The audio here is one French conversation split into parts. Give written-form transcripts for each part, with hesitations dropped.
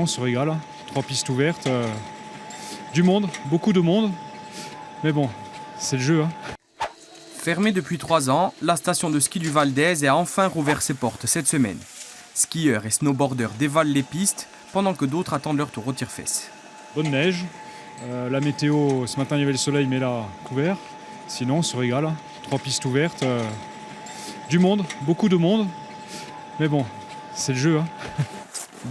On se régale, 3 pistes ouvertes, du monde, beaucoup de monde, mais bon, c'est le jeu. Fermée depuis 3 ans, la station de ski du Val d'Aise a enfin rouvert ses portes cette semaine. Skieurs et snowboarders dévalent les pistes pendant que d'autres attendent leur tour au tire-fesses. Bonne neige, la météo, ce matin il y avait le soleil mais là, couvert. Sinon on se régale, 3 pistes ouvertes, du monde, beaucoup de monde, mais bon, c'est le jeu.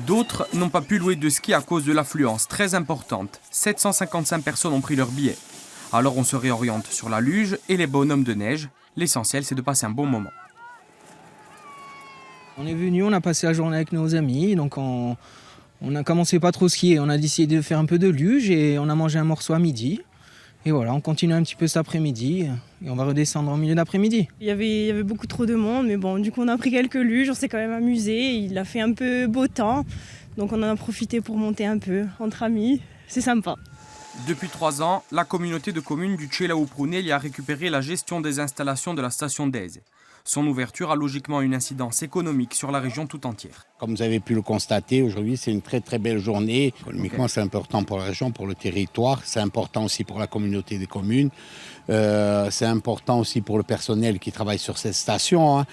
D'autres n'ont pas pu louer de ski à cause de l'affluence très importante. 755 personnes ont pris leur billet. Alors on se réoriente sur la luge et les bonhommes de neige. L'essentiel, c'est de passer un bon moment. On est venu, on a passé la journée avec nos amis, donc on a commencé pas trop skier. On a décidé de faire un peu de luge et on a mangé un morceau à midi. Et voilà, on continue un petit peu cet après-midi et on va redescendre au milieu d'après-midi. Il y avait beaucoup trop de monde, mais bon, du coup on a pris quelques luges, on s'est quand même amusé. Il a fait un peu beau temps, donc on en a profité pour monter un peu entre amis. C'est sympa. Depuis 3 ans, la communauté de communes du Tchelaou-Prunelli a récupéré la gestion des installations de la station d'Aise. Son ouverture a logiquement une incidence économique sur la région tout entière. Comme vous avez pu le constater, aujourd'hui c'est une très très belle journée. Économiquement c'est important pour la région, pour le territoire, c'est important aussi pour la communauté des communes. C'est important aussi pour le personnel qui travaille sur cette station,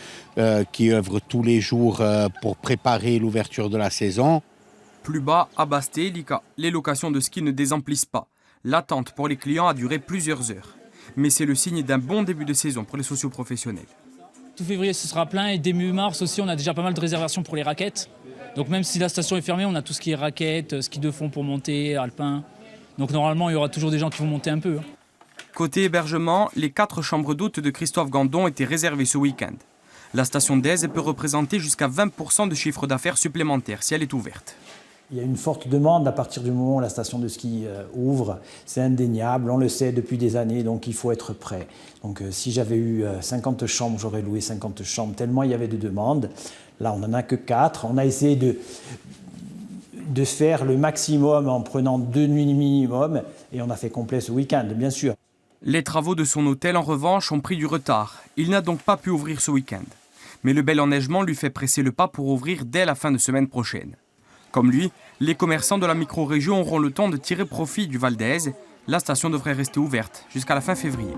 qui œuvre tous les jours pour préparer l'ouverture de la saison. Plus bas, à Basté, les locations de ski ne désemplissent pas. L'attente pour les clients a duré plusieurs heures. Mais c'est le signe d'un bon début de saison pour les socioprofessionnels. Tout février, ce sera plein et début mars aussi, on a déjà pas mal de réservations pour les raquettes. Donc même si la station est fermée, on a tout ce qui est raquettes, ski de fond pour monter, alpin. Donc normalement, il y aura toujours des gens qui vont monter un peu. Côté hébergement, les 4 chambres d'hôtes de Christophe Gandon étaient réservées ce week-end. La station d'Aise peut représenter jusqu'à 20% de chiffre d'affaires supplémentaire si elle est ouverte. Il y a une forte demande à partir du moment où la station de ski ouvre. C'est indéniable, on le sait depuis des années, donc il faut être prêt. Donc si j'avais eu 50 chambres, j'aurais loué 50 chambres, tellement il y avait de demandes. Là, on n'en a que 4. On a essayé de faire le maximum en prenant 2 nuits minimum, et on a fait complet ce week-end, bien sûr. Les travaux de son hôtel, en revanche, ont pris du retard. Il n'a donc pas pu ouvrir ce week-end. Mais le bel enneigement lui fait presser le pas pour ouvrir dès la fin de semaine prochaine. Comme lui, les commerçants de la micro-région auront le temps de tirer profit du Val d'Aise. La station devrait rester ouverte jusqu'à la fin février.